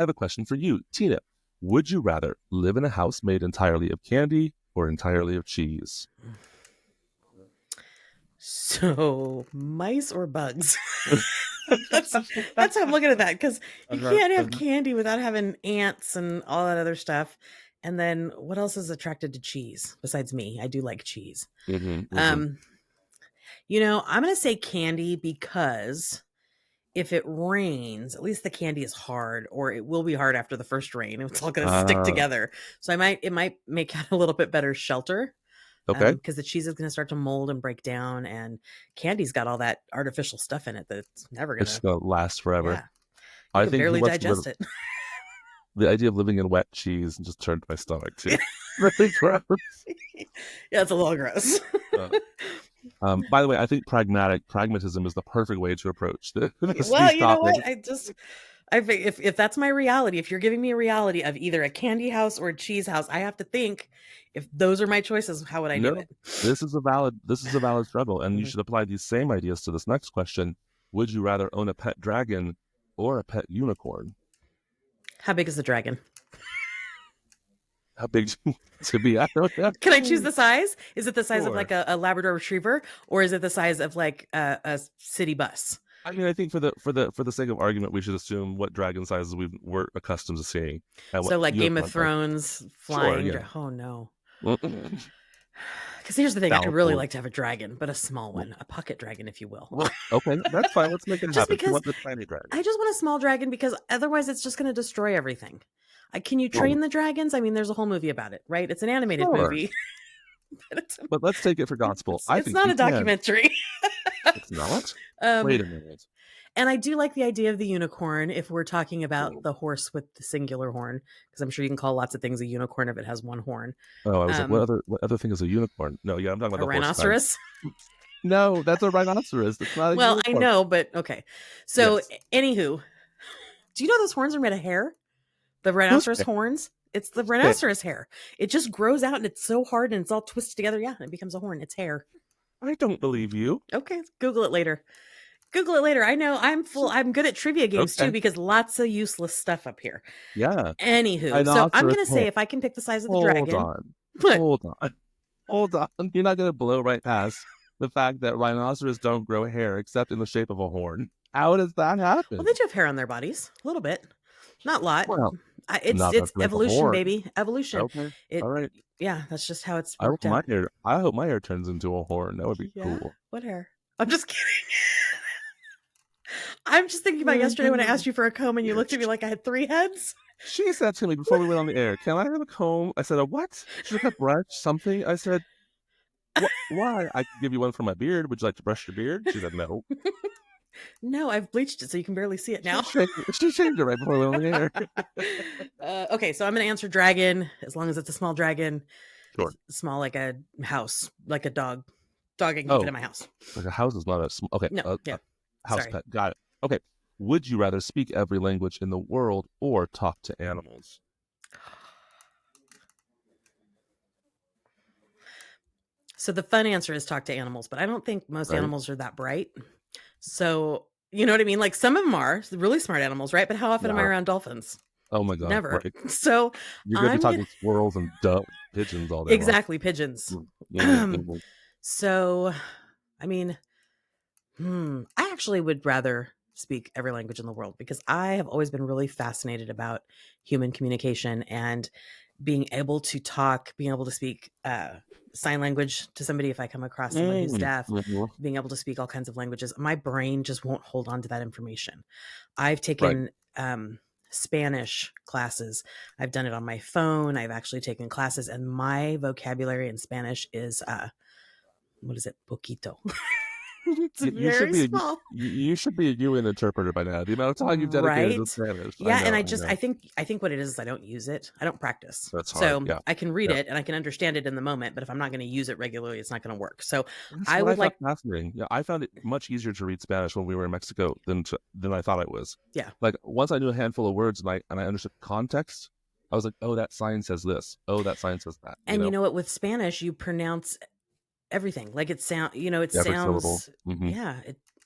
I have a question for you, Tina. Would you rather live in a house made entirely of candy or entirely of cheese? So, mice or bugs? that's how I'm looking at that, because you can't have candy without having ants and all that other stuff. And then what else is attracted to cheese besides me? I do like cheese. Mm-hmm, mm-hmm. I'm going to say candy because if it rains, at least the candy is hard, or it will be hard after the first rain. It's all going to stick together. So it might make it a little bit better shelter. Okay. Because the cheese is going to start to mold and break down, and candy's got all that artificial stuff in it that's never going to last forever. Yeah. I can barely digest it. The idea of living in wet cheese just turned my stomach too. Really gross. Yeah, it's a little gross. By the way, I think pragmatism is the perfect way to approach this. Well, you know what? If that's my reality, if you're giving me a reality of either a candy house or a cheese house, I have to think, if those are my choices, how would I do it? This is a valid struggle, and you should apply these same ideas to this next question. Would you rather own a pet dragon or a pet unicorn? How big is the dragon? How big to be? I don't know. Can I choose the size? Is it the size of like a Labrador Retriever, or is it the size of like a city bus? I mean, I think for the sake of argument, we should assume what dragon sizes we're accustomed to seeing. So like Game of Thrones flying. Sure, yeah. Oh no. Because here's the thing, I'd really like to have a dragon, but a small one, a pocket dragon, if you will. Okay, that's fine. Let's make it happen. Because you want the tiny dragon. I just want a small dragon, because otherwise it's just going to destroy everything. Can you train the dragons? I mean, there's a whole movie about it, right? It's an animated movie. But let's take it for gospel. It's not a documentary. It's not? Wait a minute. And I do like the idea of the unicorn if we're talking about the horse with the singular horn, because I'm sure you can call lots of things a unicorn if it has one horn. Oh, I was like, what other thing is a unicorn? No, yeah, I'm talking about a rhinoceros. No, that's a rhinoceros. It's not a unicorn. I know, but okay. So, anywho, do you know those horns are made of hair? The rhinoceros horns? It's the rhinoceros hair. It just grows out and it's so hard and it's all twisted together. Yeah, and it becomes a horn. It's hair. I don't believe you. Okay, Google it later. I know I'm good at trivia games too, because lots of useless stuff up here. Yeah. Anywho, so I'm going to say if I can pick the size of the dragon. Hold on. You're not going to blow right past the fact that rhinoceros don't grow hair except in the shape of a horn. How does that happen? Well, they do have hair on their bodies. A little bit. Not a lot. Well, it's evolution, baby. Evolution. Okay. All right. Yeah, that's just how it's I hope my hair turns into a horn. That would be cool. What hair? I'm just kidding. I'm just thinking about yesterday when I asked you for a comb and you looked at me like I had 3 heads. She said to me before we went on the air, "Can I have a comb?" I said, "A what?" She said, "A brush, something." I said, "Why? I could give you one for my beard. Would you like to brush your beard?" She said, "No." No, I've bleached it so you can barely see it now. She shaved it right before we went on the air. Okay, so I'm going to answer dragon, as long as it's a small dragon. Sure. Small like a house, like a dog. Dog I can keep it in my house. Like a house is not a small... Okay. No, house pet. Got it. Okay. Would you rather speak every language in the world or talk to animals? So the fun answer is talk to animals, but I don't think most animals are that bright. So, you know what I mean? Like some of them are really smart animals, right? But how often am I around dolphins? Oh my God. Never. Right. So you're going to be talking squirrels and pigeons all day. Exactly. Long. Pigeons. So, I mean, I actually would rather speak every language in the world, because I have always been really fascinated about human communication and being able to talk, being able to speak sign language to somebody if I come across someone who's deaf, being able to speak all kinds of languages. My brain just won't hold on to that information. I've taken Spanish classes. I've done it on my phone. I've actually taken classes, and my vocabulary in Spanish is what is it? Poquito. It's very small. You should be a UN interpreter by now. The amount of time you've dedicated to Spanish. Yeah, and I think what it is I don't use it. I don't practice. That's hard. So I can read it and I can understand it in the moment, but if I'm not going to use it regularly, it's not going to work. So I would like fascinating. Yeah, I found it much easier to read Spanish when we were in Mexico than I thought it was. Yeah. Like once I knew a handful of words and I understood context, I was like, oh, that sign says this. Oh, that sign says that. And you know what? With Spanish, you pronounce everything like it sounds. It sounds. Mm-hmm. Yeah.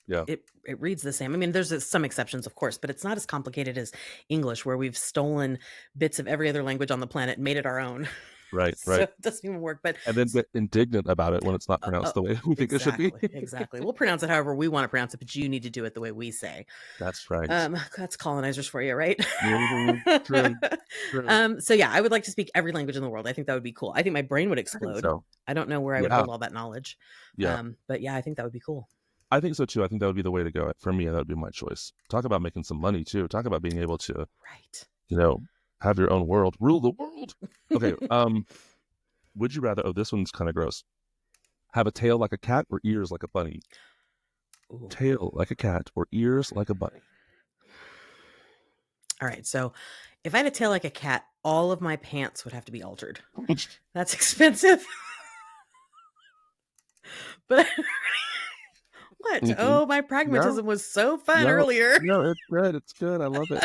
Yeah. it reads the same. I mean, there's some exceptions, of course, but it's not as complicated as English, where we've stolen bits of every other language on the planet and made it our own. Right. So Right. it doesn't even work. But And then get indignant about it when it's not uh, pronounced the way we think it should be. exactly. We'll pronounce it however we want to pronounce it, but you need to do it the way we say. That's right. That's colonizers for you, right? True. True. So yeah, I would like to speak every language in the world. I think that would be cool. I think my brain would I think explode. so. I don't know where I would Yeah. hold all that knowledge. Yeah. But yeah, I think that would be cool. I think so too. I think that would be the way to go. For me, that would be my choice. Talk about making some money too. Talk about being able to, Right. have your own world, rule the world. Okay. Would you rather? Oh, this one's kind of gross. Have a tail like a cat or ears like a bunny? Ooh. Tail like a cat or ears like a bunny? All right. So if I had a tail like a cat, all of my pants would have to be altered. That's expensive. But what? Mhm. Oh, my pragmatism was so fun earlier. No, it's good. It's good. I love it.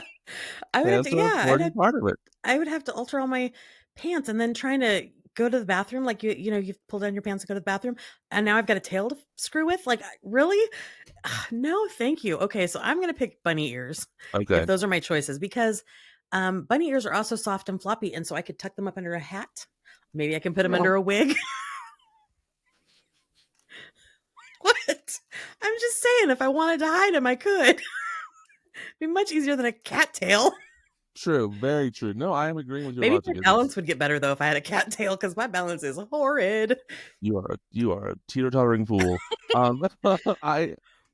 I would have to, Part of it. I would have to alter all my pants, and then trying to go to the bathroom, like you pull down your pants to go to the bathroom, and now I've got a tail to screw with. Like, really? No, thank you. Okay, so I'm gonna pick bunny ears. Okay. If those are my choices, because bunny ears are also soft and floppy, and so I could tuck them up under a hat. Maybe I can put them under a wig. What? I'm just saying, if I wanted to hide them, I could. It'd be much easier than a cat tail. True. Very true. No, I am agreeing with your Maybe logic. my balance would get better though if I had a cat tail, because my balance is horrid. You are a teeter-tottering fool.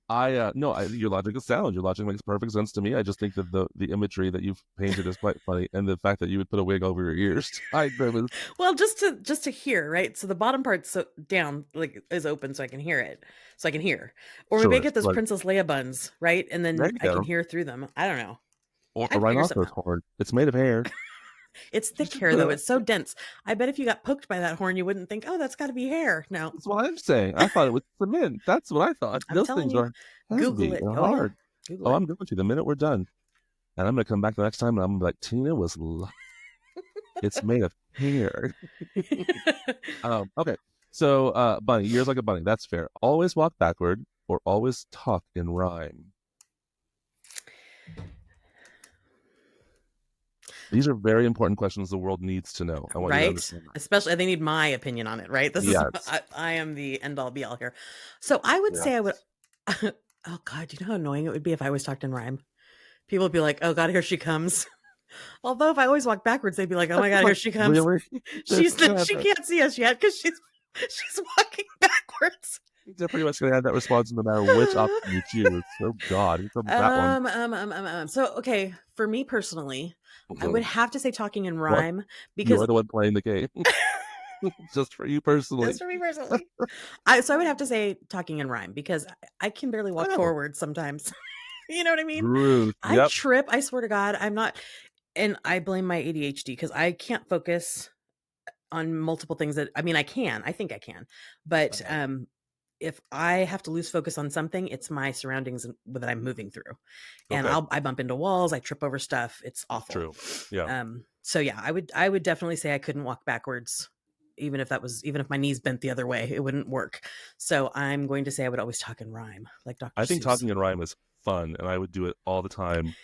Your logic is sound. Your logic makes perfect sense to me. I just think that the imagery that you've painted is quite funny, and the fact that you would put a wig over your ears. Well, just to hear, right? So the bottom part down is open, so I can hear it, so I can hear. Or maybe I get those Princess Leia buns, right? And then I can hear through them. I don't know. Or a rhinoceros horn. It's made of hair. It's thick hair though. It's so dense. I bet if you got poked by that horn, you wouldn't think, "Oh, that's got to be hair." No, that's what I'm saying. I thought it was cement. That's what I thought. Those things are Google it. Hard. Yeah. Google it. I'm going to the minute we're done, and I'm going to come back the next time, and I'm like, Teena was. It's made of hair. Okay, so bunny ears like a bunny. That's fair. Always walk backward or always talk in rhyme. These are very important questions the world needs to know. I want you to understand that. Especially, they need my opinion on it, right? I am the end all be all here. So I would say I would. Oh God, you know how annoying it would be if I always talked in rhyme. People would be like, "Oh God, here she comes." Although if I always walk backwards, they'd be like, "Oh my God, here she comes." Really? She can't see us yet because she's walking backwards. They're pretty much going to have that response no matter which option you choose. Oh God, that one. So okay, for me personally, I would have to say talking in rhyme because you're the one playing the game. Just for you personally. Just for me personally. So I would have to say talking in rhyme because I can barely walk forward sometimes. You know what I mean? Rude. I trip. I swear to God, I'm not. And I blame my ADHD because I can't focus on multiple things I think I can. But if I have to lose focus on something, it's my surroundings that I'm moving through. And I bump into walls. I trip over stuff. It's awful. True. Yeah. So yeah, I would definitely say I couldn't walk backwards. Even if my knees bent the other way, it wouldn't work. So I'm going to say I would always talk in rhyme, like Dr. I think Seuss. Talking in rhyme is fun, and I would do it all the time.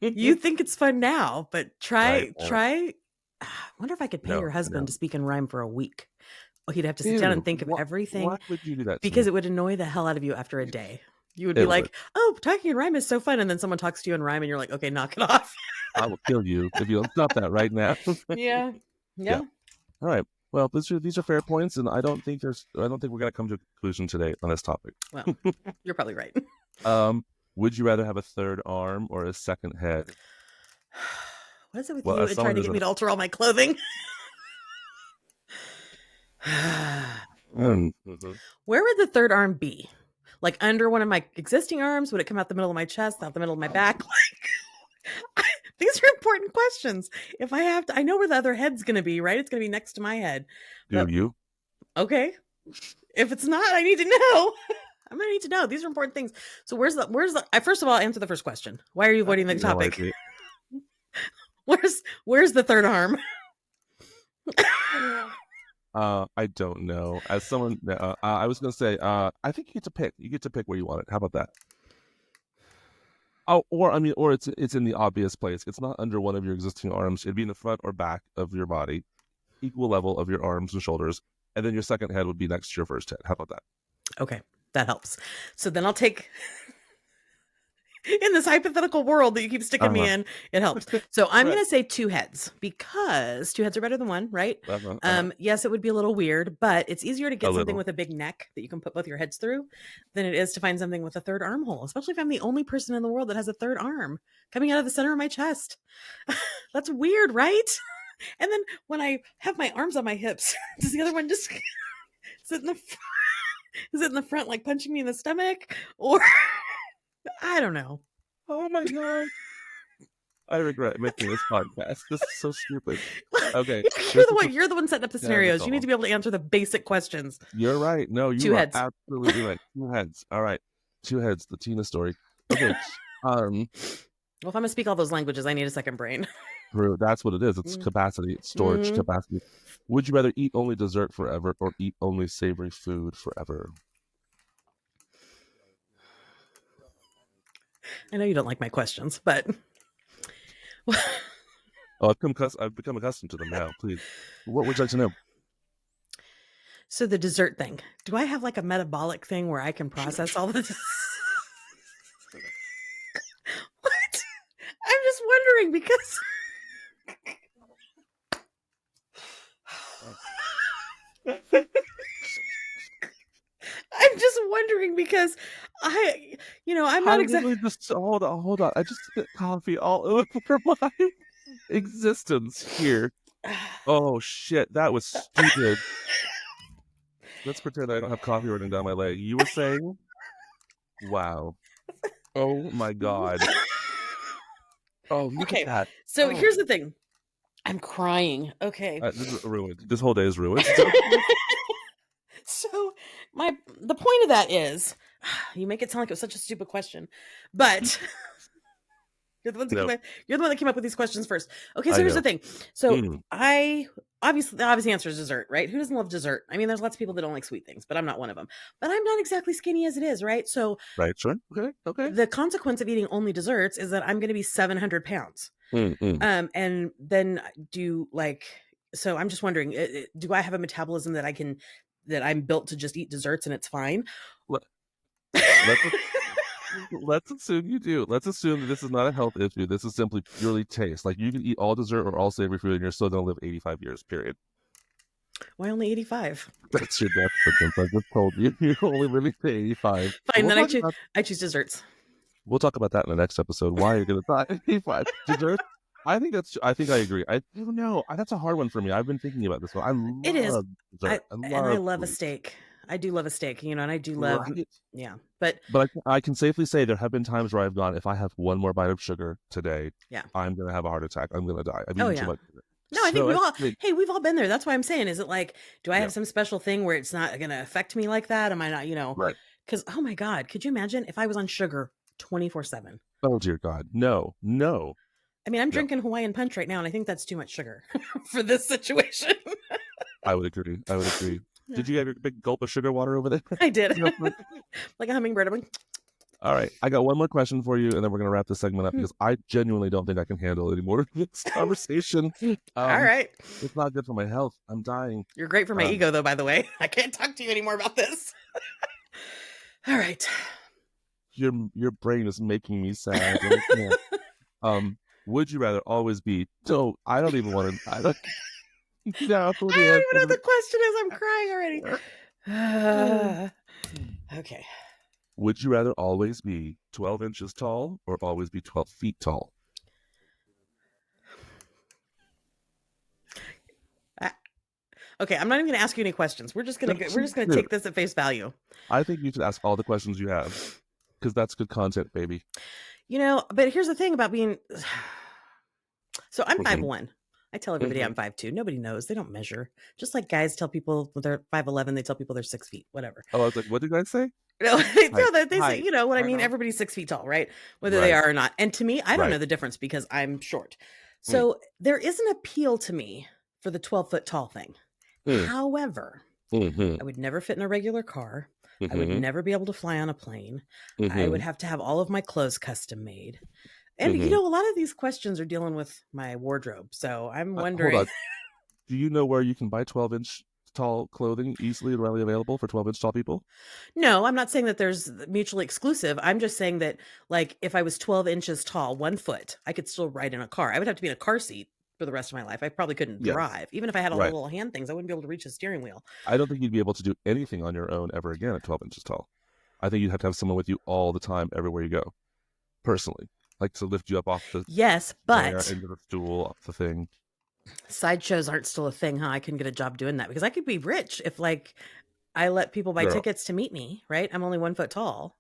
You think it's fun now, but try. I wonder if I could pay your husband to speak in rhyme for a week. Well, he'd have to sit down and think of everything. Why would you do that? Because it would annoy the hell out of you after a day. You would be like, "Oh, talking in rhyme is so fun," and then someone talks to you in rhyme, and you're like, "Okay, knock it off." I will kill you if you don't stop that right now. Yeah. All right. Well, these are fair points, and I don't think we're gonna come to a conclusion today on this topic. Well, you're probably right. Would you rather have a third arm or a second head? What is it with you and trying to get me to alter all my clothing? Where would the third arm be? Like under one of my existing arms? Would it come out the middle of my chest, out the middle of my back? These are important questions. If I have to, I know where the other head's going to be, right? It's going to be next to my head. Do you? Okay. If it's not, I need to know. I'm going to need to know. These are important things. So where's the, first of all, answer the first question. Why are you avoiding the topic? No, Where's the third arm? I don't know. As someone, I was gonna say, I think you get to pick. You get to pick where you want it. How about that? Oh, or I mean, or it's in the obvious place. It's not under one of your existing arms. It'd be in the front or back of your body, equal level of your arms and shoulders, and then your second head would be next to your first head. How about that? Okay, that helps. So then I'll take in this hypothetical world that you keep sticking me Uh-huh. in, it helps. So I'm Right. going to say two heads because two heads are better than one, right? Uh-huh. Yes, it would be a little weird, but it's easier to A get something little. with a big neck that you can put both your heads through than it is to find something with a third armhole, especially if I'm the only person in the world that has a third arm coming out of the center of my chest. That's weird, right? And then when I have my arms on my hips, does the other one just sit in the is it in the front like punching me in the stomach? Or I don't know. Oh my god. I regret making this podcast. This is so stupid. Okay. You're the one setting up the scenarios. You need to be able to answer the basic questions. You're right. No, you Two are heads. absolutely right. Two heads. All right. Two heads, the Teena story. Okay. Well, if I'm gonna speak all those languages, I need a second brain. True. That's what it is. It's capacity. It's storage capacity. Would you rather eat only dessert forever or eat only savory food forever? I know you don't like my questions, but Oh, I've become accustomed to them now. Please. What would you like to know? so the dessert thing. Do I have like a metabolic thing where I can process all this? What? I'm just wondering because I'm just wondering because I'm not exactly just hold on. I just spit coffee all over my existence here. Oh shit, that was stupid. Let's pretend I don't have coffee running down my leg. You were saying? Wow. Oh my god. Oh, look okay. at that. So here's the thing. I'm crying. Okay. This is ruined. This whole day is ruined. So the point of that is, you make it sound like it was such a stupid question, but you're the one that came up with these questions first. Okay, so here's the thing. So I obviously the obvious answer is dessert, right? Who doesn't love dessert? I mean, there's lots of people that don't like sweet things, but I'm not one of them. But I'm not exactly skinny as it is, right? So right, sure. Okay. The consequence of eating only desserts is that I'm going to be 700 pounds. And then so I'm just wondering, do I have a metabolism that I'm built to just eat desserts and it's fine? Let's assume you do. Let's assume that this is not a health issue. This is simply purely taste. Like you can eat all dessert or all savory food and you're still going to live 85 years, period. Why only 85? That's your death sentence. I just told you. You're only living to 85. Fine, then I choose desserts. We'll talk about that in the next episode. Why you're going to die 85. Desserts? I think I agree. I don't know. That's a hard one for me. I've been thinking about this one. It is. Dessert. I love a steak. I do love a steak, and I do love, yeah. But I can safely say there have been times where I've gone, if I have one more bite of sugar today, I'm going to have a heart attack. I'm going to die. I've eaten too much sugar. No, I think we've all been there. That's why I'm saying, is it like, do I have some special thing where it's not going to affect me like that? Am I not, right? Because, oh my God, could you imagine if I was on sugar 24/7? Oh dear God, no. I mean, I'm drinking Hawaiian punch right now, and I think that's too much sugar for this situation. I would agree. Yeah. Did you have your big gulp of sugar water over there? I did. Like a hummingbird. All right. I got one more question for you, and then we're going to wrap this segment up because I genuinely don't think I can handle any more of this conversation. All right. It's not good for my health. I'm dying. You're great for my ego, though, by the way. I can't talk to you anymore about this. All right. Your brain is making me sad. Would you rather always be... I don't even want to... I don't even know what the question is. I'm crying already. Okay. Would you rather always be 12 inches tall or always be 12 feet tall? Okay, I'm not even going to ask you any questions. We're just going to take this at face value. I think you should ask all the questions you have because that's good content, baby. But here's the thing about being... So I'm 5'1". I tell everybody I'm 5'2". Nobody knows. They don't measure. Just like guys tell people they're 5'11", they tell people they're 6 feet, whatever. Oh, I was like, what did guys say? No, they say, what I mean? Everybody's 6 feet tall, right? Whether they are or not. And to me, I don't know the difference because I'm short. So there is an appeal to me for the 12-foot tall thing. However, Mm-hmm. I would never fit in a regular car. I would Mm-hmm. never be able to fly on a plane. I would Mm-hmm. have to have all of my clothes custom made. And, Mm-hmm. a lot of these questions are dealing with my wardrobe. So I'm Hold wondering. on. Do you know where you can buy 12-inch tall clothing easily and readily available for 12-inch tall people? No, I'm not saying that there's mutually exclusive. I'm just saying that, like, if I was 12 inches tall, 1 foot, I could still ride in a car. I would have to be in a car seat for the rest of my life. I probably couldn't Yes. drive. Even if I had all the Right. little hand things, I wouldn't be able to reach the steering wheel. I don't think you'd be able to do anything on your own ever again at 12 inches tall. I think you'd have to have someone with you all the time, everywhere you go. Personally, like to lift you up off the Yes, chair, but into the stool, off the thing. sideshows aren't still a thing, huh? I couldn't get a job doing that because I could be rich if, like, I let people buy Girl. tickets to meet me, right? I'm only 1 foot tall.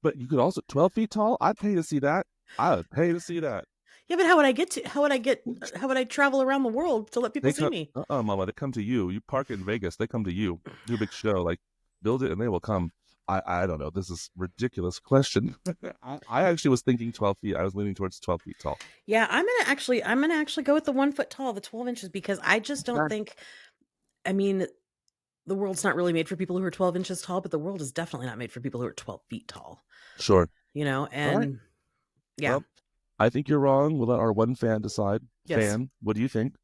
But you could also 12 feet tall. I'd pay to see that. I would pay to see that. Yeah, but how would I travel around the world to let people They see come, me? mama. They come to you. You park it in Vegas. They come to you. Do a big show, like build it, and they will come. I don't know. This is ridiculous question. I actually was thinking 12 feet. I was leaning towards 12 feet tall. Yeah, I'm gonna actually go with the 1 foot tall, the 12 inches, because I just don't That, think, I mean, the world's not really made for people who are 12 inches tall, but the world is definitely not made for people who are 12 feet tall, sure. All right. and yeah. Well, I think you're wrong. We'll let our one fan decide. Yes. Fan, what do you think?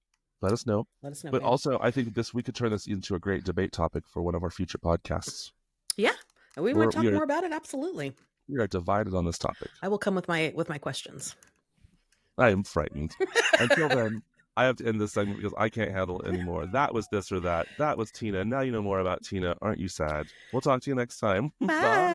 Let us know. Let us know, But fan. also, I think we could turn this into a great debate topic for one of our future podcasts. Yeah. We want to talk more about it. Absolutely. We are divided on this topic. I will come with my questions. I am frightened. Until then, I have to end this segment because I can't handle it anymore. That was this or that. That was Teena. Now you know more about Teena. Aren't you sad? We'll talk to you next time. Bye. Bye.